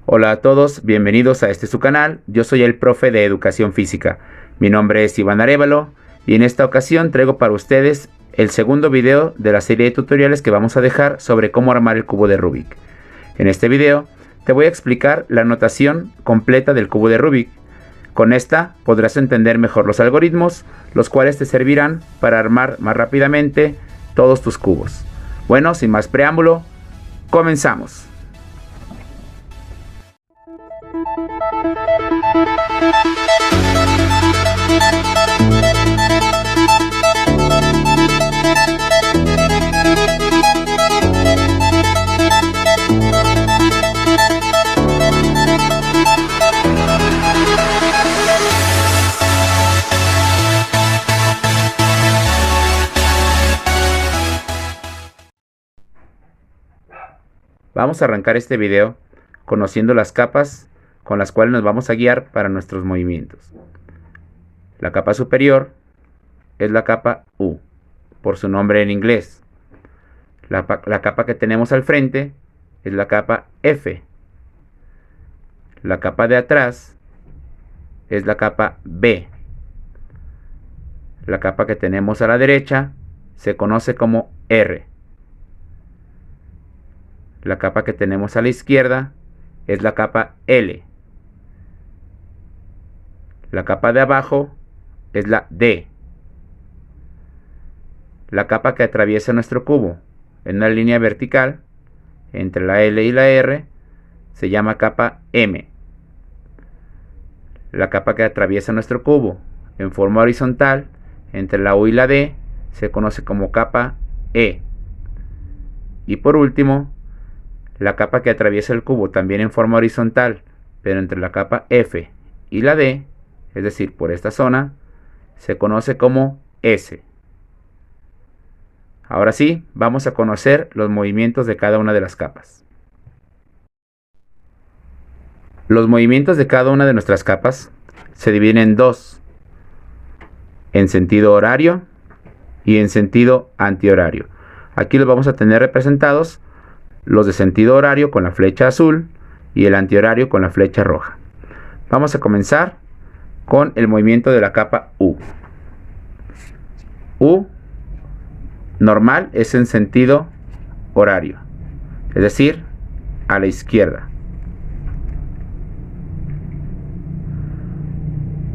Hola a todos, bienvenidos a su canal. Yo soy el profe de Educación Física. Mi nombre es Iván Arévalo y en esta ocasión traigo para ustedes el segundo video de la serie de tutoriales que vamos a dejar sobre cómo armar el cubo de Rubik. En este video te voy a explicar la notación completa del cubo de Rubik. Con esta podrás entender mejor los algoritmos, los cuales te servirán para armar más rápidamente todos tus cubos. Bueno, sin más preámbulo, comenzamos. Vamos a arrancar este video conociendo las capas con las cuales nos vamos a guiar para nuestros movimientos. La capa superior es la capa U, por su nombre en inglés. La capa que tenemos al frente es la capa F. La capa de atrás es la capa B. La capa que tenemos a la derecha se conoce como R. La capa que tenemos a la izquierda es la capa L. La capa de abajo es la D. La capa que atraviesa nuestro cubo en una línea vertical entre la L y la R se llama capa M. La capa que atraviesa nuestro cubo en forma horizontal entre la U y la D se conoce como capa E. Y por último, la capa que atraviesa el cubo también en forma horizontal, pero entre la capa F y la D, es decir, por esta zona, se conoce como S. Ahora sí, vamos a conocer los movimientos de cada una de las capas. Los movimientos de cada una de nuestras capas se dividen en dos, en sentido horario y en sentido antihorario. Aquí los vamos a tener representados los de sentido horario con la flecha azul y el antihorario con la flecha roja. Vamos a comenzar con el movimiento de la capa U. U normal es en sentido horario, es decir, a la izquierda.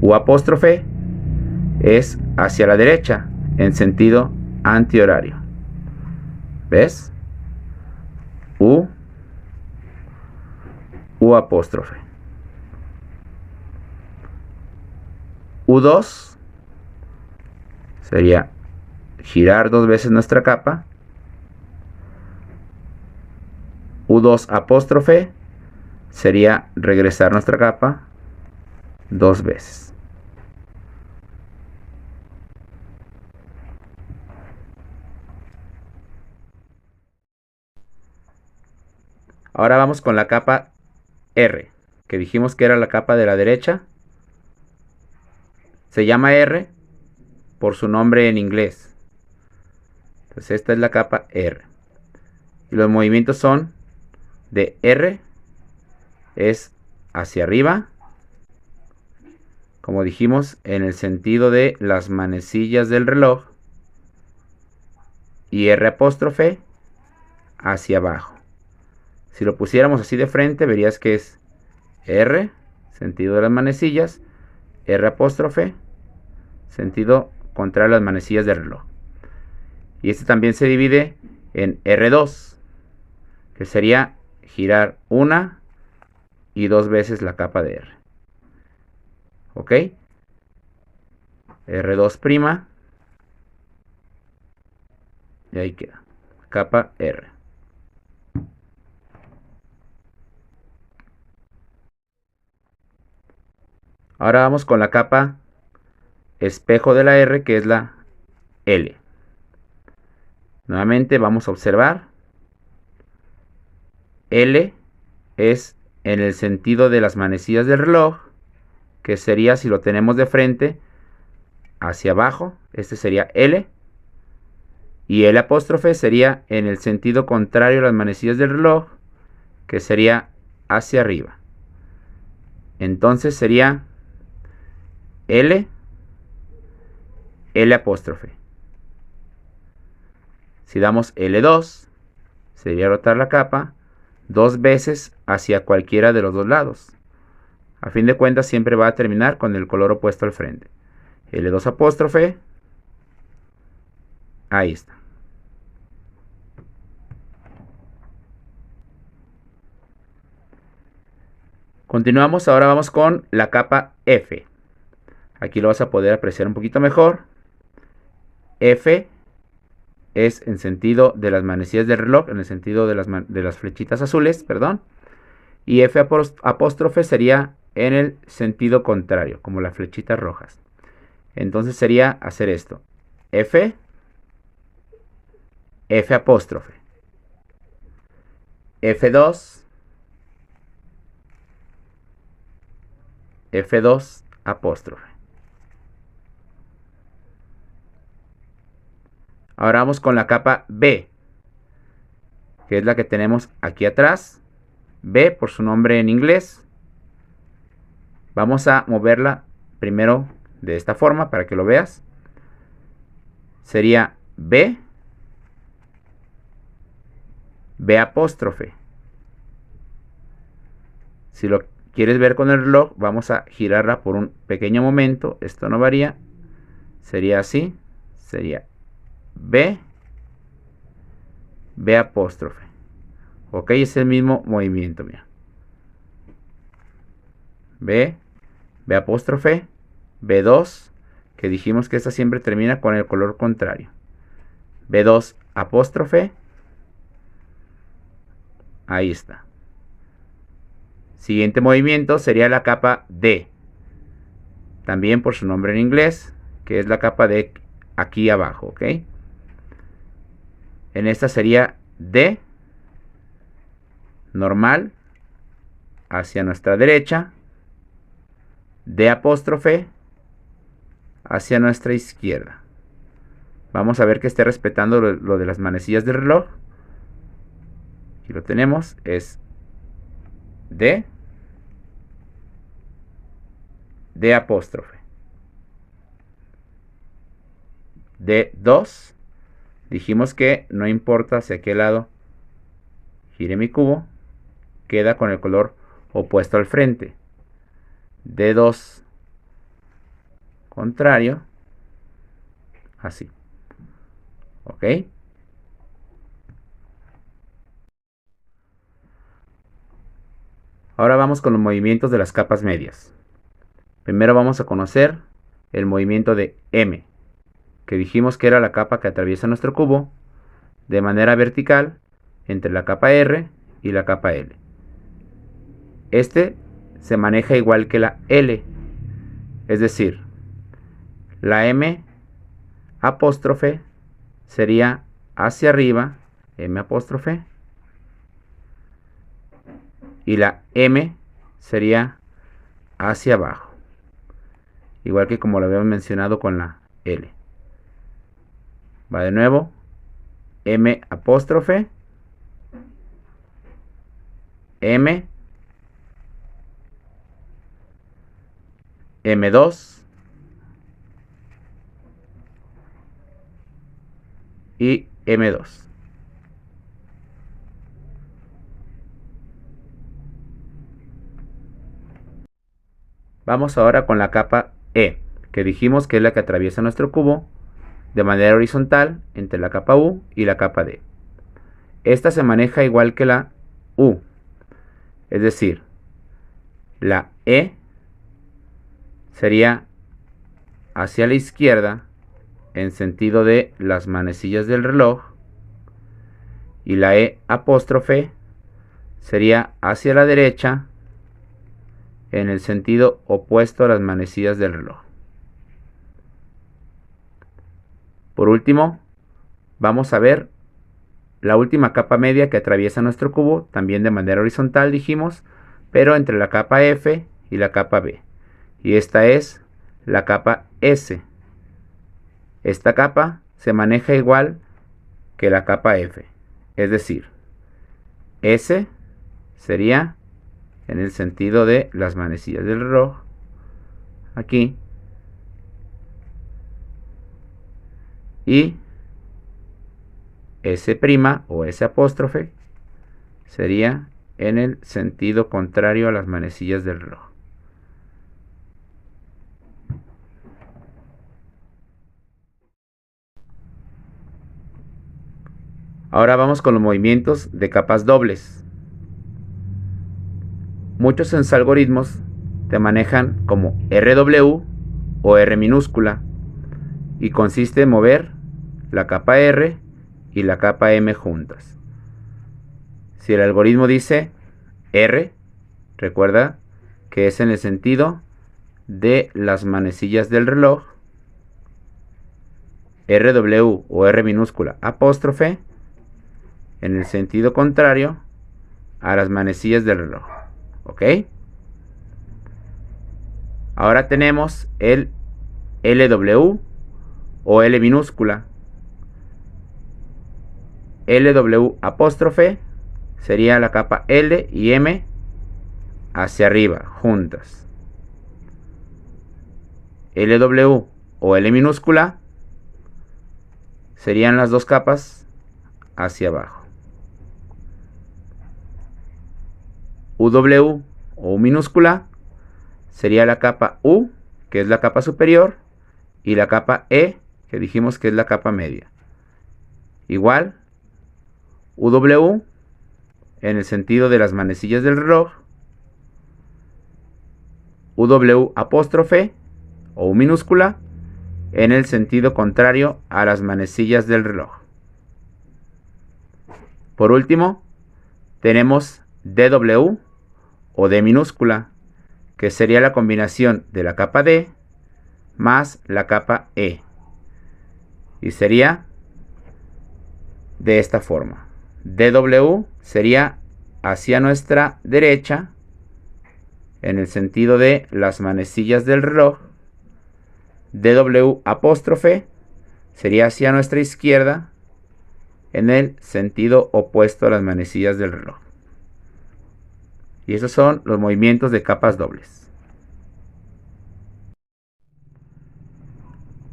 U apóstrofe es hacia la derecha en sentido antihorario. ¿Ves? U apóstrofe. U2 sería girar dos veces nuestra capa. U2 apóstrofe sería regresar nuestra capa dos veces. Ahora vamos con la capa R, que dijimos que era la capa de la derecha. Se llama R por su nombre en inglés. Entonces esta es la capa R. Y los movimientos son de R, es hacia arriba, como dijimos, en el sentido de las manecillas del reloj. Y R apóstrofe hacia abajo. Si lo pusiéramos así de frente, verías que es R, sentido de las manecillas, R apóstrofe, sentido contrario a las manecillas del reloj. Y este también se divide en R2, que sería girar una y dos veces la capa de R. ¿Ok? R2', y ahí queda, capa R. Ahora vamos con la capa espejo de la R, que es la L. Nuevamente vamos a observar. L es en el sentido de las manecillas del reloj, que sería, si lo tenemos de frente, hacia abajo. Este sería L. Y el apóstrofe sería en el sentido contrario a las manecillas del reloj, que sería hacia arriba. Entonces sería L, L apóstrofe. Si damos L2, sería rotar la capa 2 veces hacia cualquiera de los dos lados. A fin de cuentas siempre va a terminar con el color opuesto al frente. L2 apóstrofe. Ahí está. Continuamos, ahora vamos con la capa F. Aquí lo vas a poder apreciar un poquito mejor. F es en sentido de las manecillas del reloj, en el sentido de las flechitas azules, perdón. Y F apóstrofe sería en el sentido contrario, como las flechitas rojas. Entonces sería hacer esto. F, F apóstrofe. F2, F2 apóstrofe. Ahora vamos con la capa B, que es la que tenemos aquí atrás. B por su nombre en inglés. Vamos a moverla primero de esta forma para que lo veas. Sería B, B apóstrofe. Si lo quieres ver con el reloj, vamos a girarla por un pequeño momento. Esto no varía. Sería así. Sería B, B apóstrofe. Ok, es el mismo movimiento, mira. B, B apóstrofe, B2, que dijimos que esta siempre termina con el color contrario. B2 apóstrofe. Ahí está. Siguiente movimiento sería la capa D. También por su nombre en inglés, que es la capa de aquí abajo, ¿ok? En esta sería D, normal, hacia nuestra derecha. D apóstrofe, hacia nuestra izquierda. Vamos a ver que esté respetando lo de las manecillas del reloj. Aquí lo tenemos, es D, D apóstrofe. D2. Dijimos que no importa hacia qué lado gire mi cubo, queda con el color opuesto al frente. D2 contrario, así. ¿Ok? Ahora vamos con los movimientos de las capas medias. Primero vamos a conocer el movimiento de M, que dijimos que era la capa que atraviesa nuestro cubo de manera vertical entre la capa R y la capa L. Este se maneja igual que la L, es decir, la M apóstrofe sería hacia arriba, M apóstrofe, y la M sería hacia abajo, igual que como lo habíamos mencionado con la L. Va de nuevo, M apóstrofe, M, M2 y M2. Vamos ahora con la capa E, que dijimos que es la que atraviesa nuestro cubo de manera horizontal entre la capa U y la capa D. Esta se maneja igual que la U, es decir, la E sería hacia la izquierda en sentido de las manecillas del reloj y la E apóstrofe sería hacia la derecha en el sentido opuesto a las manecillas del reloj. Por último, vamos a ver la última capa media que atraviesa nuestro cubo, también de manera horizontal dijimos, pero entre la capa F y la capa B. Y esta es la capa S. Esta capa se maneja igual que la capa F, es decir, S sería en el sentido de las manecillas del reloj, aquí, y S' o S apóstrofe sería en el sentido contrario a las manecillas del reloj. Ahora vamos con los movimientos de capas dobles. Muchos en algoritmos te manejan como RW o R minúscula y consiste en mover la capa R y la capa M juntas. Si el algoritmo dice R, recuerda que es en el sentido de las manecillas del reloj. RW o R minúscula apóstrofe en el sentido contrario a las manecillas del reloj. ¿Ok? Ahora tenemos el LW o L minúscula. LW apóstrofe sería la capa L y M hacia arriba, juntas. LW o L minúscula serían las dos capas hacia abajo. UW o U minúscula sería la capa U, que es la capa superior, y la capa E, que dijimos que es la capa media. Igual, UW en el sentido de las manecillas del reloj, UW apóstrofe o U minúscula en el sentido contrario a las manecillas del reloj. Por último, tenemos DW o D minúscula, que sería la combinación de la capa D más la capa E. Y sería de esta forma. DW sería hacia nuestra derecha en el sentido de las manecillas del reloj. DW apóstrofe sería hacia nuestra izquierda en el sentido opuesto a las manecillas del reloj. Y esos son los movimientos de capas dobles.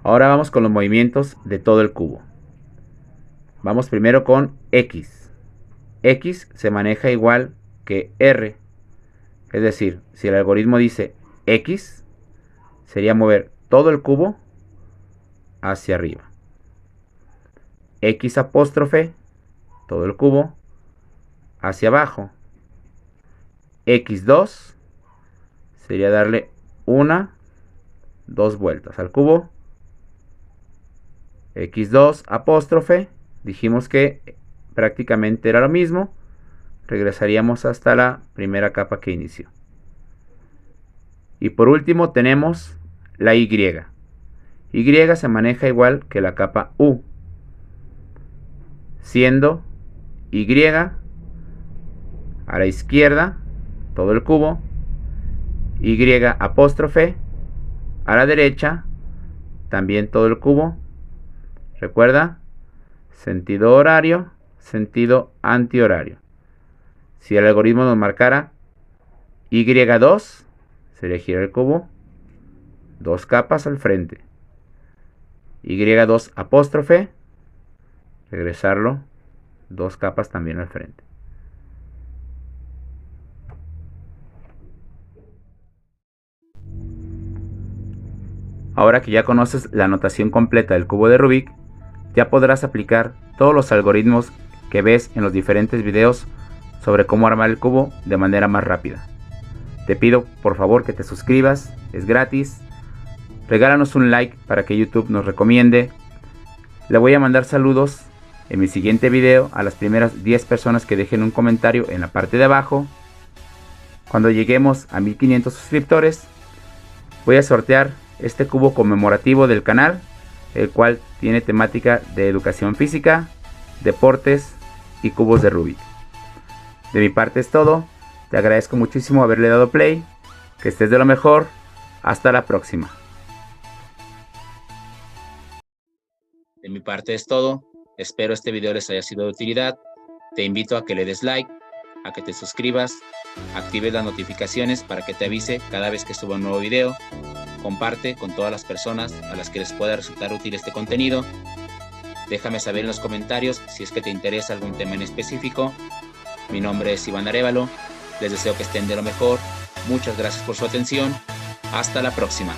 Ahora vamos con los movimientos de todo el cubo. Vamos primero con X. X se maneja igual que R. Es decir, si el algoritmo dice X, sería mover todo el cubo hacia arriba. X apóstrofe, todo el cubo, hacia abajo. X2 sería darle dos vueltas al cubo. X2 apóstrofe, dijimos que prácticamente era lo mismo. Regresaríamos hasta la primera capa que inició. Y por último tenemos la Y. Y se maneja igual que la capa U, siendo Y a la izquierda, todo el cubo, Y apóstrofe a la derecha, también todo el cubo. Recuerda, sentido horario, sentido antihorario. Si el algoritmo nos marcara Y2, sería girar el cubo dos capas al frente. Y2 apóstrofe, regresarlo dos capas también al frente. Ahora que ya conoces la notación completa del cubo de Rubik, ya podrás aplicar todos los algoritmos que ves en los diferentes videos sobre cómo armar el cubo de manera más rápida. Te pido por favor que te suscribas, es gratis. Regálanos un like para que YouTube nos recomiende. Le voy a mandar saludos en mi siguiente video a las primeras 10 personas que dejen un comentario en la parte de abajo. Cuando lleguemos a 1500 suscriptores, voy a sortear este cubo conmemorativo del canal, el cual tiene temática de educación física, deportes y cubos de Rubik. De mi parte es todo. Te agradezco muchísimo haberle dado play. Que estés de lo mejor. Hasta la próxima. De mi parte es todo. Espero este video les haya sido de utilidad. Te invito a que le des like, a que te suscribas, actives las notificaciones para que te avise cada vez que suba un nuevo video. Comparte con todas las personas a las que les pueda resultar útil este contenido. Déjame saber en los comentarios si es que te interesa algún tema en específico. Mi nombre es Iván Arévalo. Les deseo que estén de lo mejor. Muchas gracias por su atención. Hasta la próxima.